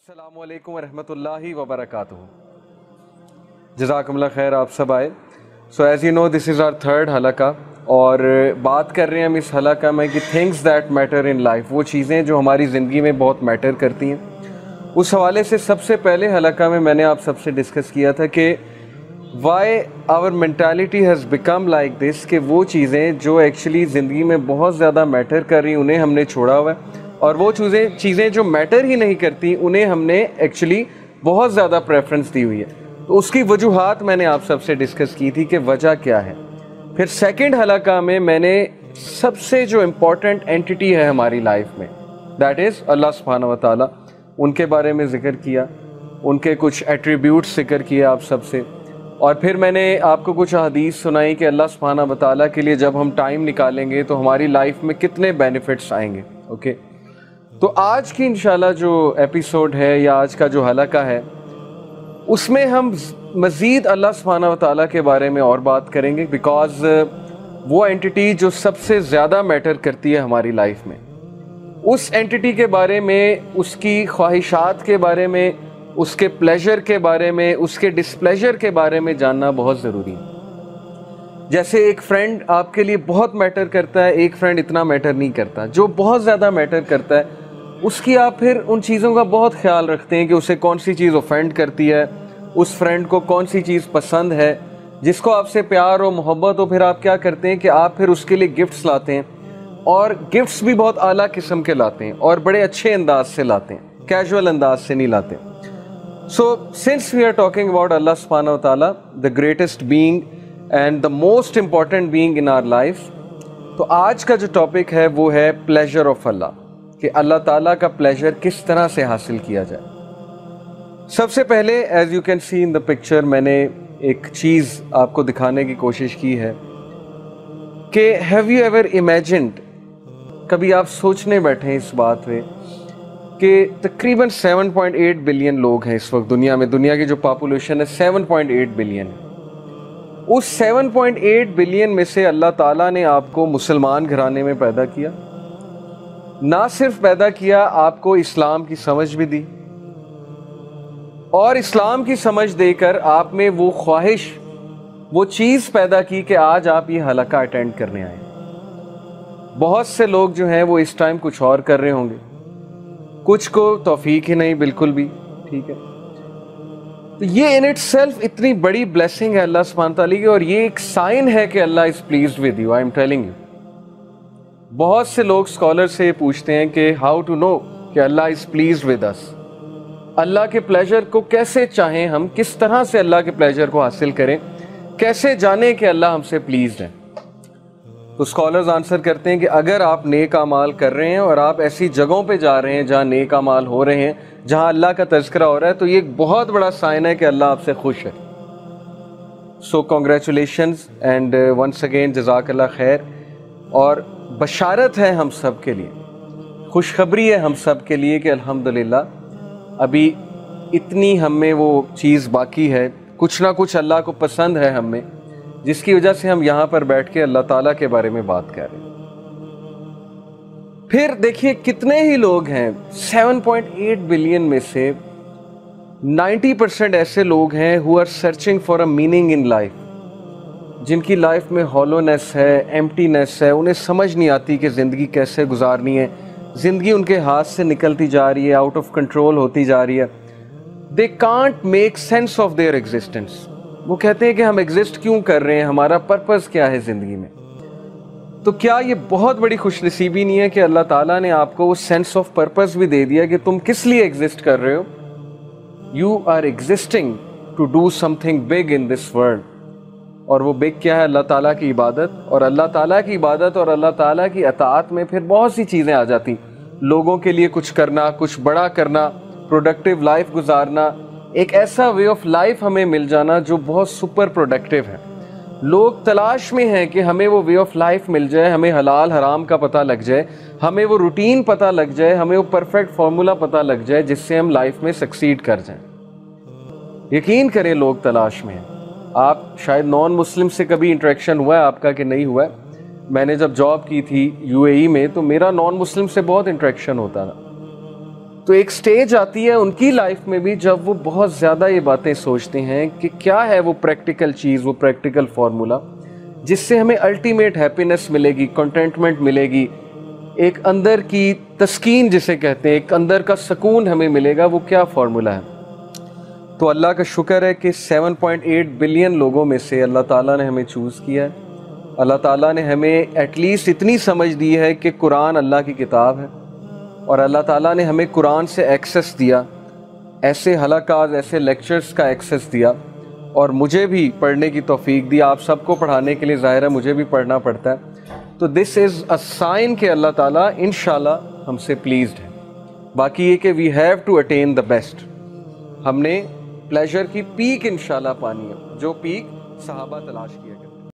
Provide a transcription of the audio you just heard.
السلام علیکم ورحمۃ اللہ وبرکاتہ. جزاکم اللہ خیر. آپ سب آئے. So as you know this is our third حلقہ اور بات کر رہے ہیں ہم اس حلقہ میں کہ things that matter in life, وہ چیزیں جو ہماری زندگی میں بہت میٹر کرتی ہیں. اس حوالے سے سب سے پہلے حلقہ میں نے آپ سب سے ڈسکس کیا تھا کہ why our mentality has become like this, کہ وہ چیزیں جو ایکچولی زندگی میں بہت زیادہ میٹر کر رہی انہیں ہم نے چھوڑا ہوا ہے، اور وہ چیزیں جو میٹر ہی نہیں کرتی انہیں ہم نے ایکچولی بہت زیادہ پریفرنس دی ہوئی ہے. تو اس کی وجوہات میں نے آپ سب سے ڈسکس کی تھی کہ وجہ کیا ہے. پھر سیکنڈ حلقہ میں نے سب سے جو امپورٹنٹ اینٹی ہے ہماری لائف میں، دیٹ از اللہ سبحانہ و تعالیٰ، ان کے بارے میں ذکر کیا، ان کے کچھ ایٹریبیوٹس ذکر کیے آپ سب سے. اور پھر میں نے آپ کو کچھ حدیث سنائی کہ اللہ سبحانہ و تعالیٰ کے لیے جب ہم ٹائم نکالیں گے تو ہماری لائف میں کتنے بینیفٹس آئیں گے. اوکے، تو آج کی انشاءاللہ جو ایپیسوڈ ہے یا آج کا جو حلقہ ہے اس میں ہم مزید اللہ سبحانہ و تعالیٰ کے بارے میں اور بات کریں گے، بیکاز وہ اینٹی جو سب سے زیادہ میٹر کرتی ہے ہماری لائف میں، اس اینٹی کے بارے میں، اس کی خواہشات کے بارے میں، اس کے پلیجر کے بارے میں، اس کے ڈسپلیجر کے بارے میں جاننا بہت ضروری ہے. جیسے ایک فرینڈ آپ کے لیے بہت میٹر کرتا ہے، ایک فرینڈ اتنا میٹر نہیں کرتا. جو بہت زیادہ میٹر کرتا ہے اس کی آپ پھر ان چیزوں کا بہت خیال رکھتے ہیں کہ اسے کون سی چیز اوفینڈ کرتی ہے، اس فرینڈ کو کون سی چیز پسند ہے. جس کو آپ سے پیار و محبت ہو، پھر آپ کیا کرتے ہیں کہ آپ پھر اس کے لیے گفٹس لاتے ہیں، اور گفٹس بھی بہت اعلیٰ قسم کے لاتے ہیں اور بڑے اچھے انداز سے لاتے ہیں، کیجول انداز سے نہیں لاتے. So since we are talking about Allah subhanahu wa ta'ala, the greatest being and the most important being in our life، تو آج کا جو ٹاپک ہے وہ ہے pleasure of Allah، کہ اللہ تعالیٰ کا پلیجر کس طرح سے حاصل کیا جائے. سب سے پہلے as you can see in the picture میں نے ایک چیز آپ کو دکھانے کی کوشش کی ہے کہ have you ever imagined، کبھی آپ سوچنے بیٹھے اس بات پہ کہ تقریباً 7.8 بلین لوگ ہیں اس وقت دنیا میں. دنیا کی جو پاپولیشن ہے 7.8 بلین ہے. اس 7.8 بلین میں سے اللہ تعالیٰ نے آپ کو مسلمان گھرانے میں پیدا کیا. نہ صرف پیدا کیا، آپ کو اسلام کی سمجھ بھی دی، اور اسلام کی سمجھ دے کر آپ میں وہ خواہش، وہ چیز پیدا کی کہ آج آپ یہ حلقہ اٹینڈ کرنے آئے. بہت سے لوگ جو ہیں وہ اس ٹائم کچھ اور کر رہے ہوں گے، کچھ کو توفیق ہی نہیں بالکل بھی. ٹھیک ہے، تو یہ ان اٹ سیلف اتنی بڑی بلیسنگ ہے اللہ سبحانہ تعالیٰ کی، اور یہ ایک سائن ہے کہ Allah is pleased with you. I am telling you. بہت سے لوگ اسکالر سے پوچھتے ہیں کہ ہاؤ ٹو نو کہ Allah is pleased with us, اللہ کے پلیجر کو کیسے چاہیں ہم، کس طرح سے اللہ کے پلیجر کو حاصل کریں، کیسے جانیں کہ اللہ ہم سے پلیزڈ ہے. تو اسکالرز آنسر کرتے ہیں کہ اگر آپ نیک اعمال کر رہے ہیں اور آپ ایسی جگہوں پہ جا رہے ہیں جہاں نیک اعمال ہو رہے ہیں، جہاں اللہ کا تذکرہ ہو رہا ہے، تو یہ ایک بہت بڑا سائن ہے کہ اللہ آپ سے خوش ہے. سو کنگریچولیشنز اینڈ ونس اگین جزاک اللہ خیر. اور بشارت ہے ہم سب کے لیے، خوشخبری ہے ہم سب کے لیے کہ الحمدللہ ابھی اتنی ہم میں وہ چیز باقی ہے، کچھ نہ کچھ اللہ کو پسند ہے ہم میں، جس کی وجہ سے ہم یہاں پر بیٹھ کے اللہ تعالیٰ کے بارے میں بات کر رہے ہیں. پھر دیکھیے کتنے ہی لوگ ہیں 7.8 بلین میں سے 90% ایسے لوگ ہیں who are searching for a meaning in life، جن کی لائف میں ہالونیس ہے، ایمٹینیس ہے، انہیں سمجھ نہیں آتی کہ زندگی کیسے گزارنی ہے. زندگی ان کے ہاتھ سے نکلتی جا رہی ہے، آؤٹ آف کنٹرول ہوتی جا رہی ہے. they can't make sense of their existence. وہ کہتے ہیں کہ ہم ایگزسٹ کیوں کر رہے ہیں، ہمارا پرپز کیا ہے زندگی میں. تو کیا یہ بہت بڑی خوش نصیبی نہیں ہے کہ اللہ تعالیٰ نے آپ کو وہ سینس آف پرپز بھی دے دیا کہ تم کس لیے ایگزسٹ کر رہے ہو. You are existing to do something big in this world. اور وہ بگ کیا ہے؟ اللہ تعالیٰ کی عبادت. اور اللہ تعالیٰ کی عبادت اور اللہ تعالیٰ کی اطاعت میں پھر بہت سی چیزیں آ جاتی. لوگوں کے لیے کچھ کرنا، کچھ بڑا کرنا، پروڈکٹیو لائف گزارنا، ایک ایسا وے آف لائف ہمیں مل جانا جو بہت سپر پروڈکٹیو ہے. لوگ تلاش میں ہیں کہ ہمیں وہ وے آف لائف مل جائے، ہمیں حلال حرام کا پتہ لگ جائے، ہمیں وہ روٹین پتہ لگ جائے، ہمیں وہ پرفیکٹ فارمولا پتہ لگ جائے جس سے ہم لائف میں سکسیڈ کر جائیں. یقین کریں لوگ تلاش میں ہیں. آپ شاید نان مسلم سے کبھی انٹریکشن ہوا ہے آپ کا کہ نہیں ہوا ہے. میں نے جب جاب کی تھی UAE میں تو میرا نان مسلم سے بہت انٹریکشن ہوتا تھا. تو ایک سٹیج آتی ہے ان کی لائف میں بھی جب وہ بہت زیادہ یہ باتیں سوچتے ہیں کہ کیا ہے وہ پریکٹیکل چیز، وہ پریکٹیکل فارمولا جس سے ہمیں الٹیمیٹ ہیپینس ملے گی، کنٹینٹمنٹ ملے گی، ایک اندر کی تسکین جسے کہتے ہیں، ایک اندر کا سکون ہمیں ملے گا، وہ کیا فارمولا ہے؟ تو اللہ کا شکر ہے کہ 7.8 بلین لوگوں میں سے اللہ تعالیٰ نے ہمیں چوز کیا ہے۔ اللہ تعالیٰ نے ہمیں ایٹ لیسٹ اتنی سمجھ دی ہے کہ قرآن اللہ کی کتاب ہے، اور اللہ تعالیٰ نے ہمیں قرآن سے ایکسیس دیا، ایسے حلقات، ایسے لیکچرز کا ایکسیس دیا، اور مجھے بھی پڑھنے کی توفیق دی۔ آپ سب کو پڑھانے کے لیے ظاہر ہے مجھے بھی پڑھنا پڑتا ہے، تو دس از اے سائن کہ اللہ تعالیٰ انشاءاللہ ہم سے پلیزڈ ہے۔ باقی یہ کہ we have to attain the best, ہم نے پلیجر کی پیک انشاءاللہ پانی ہے، جو پیک صحابہ تلاش کیا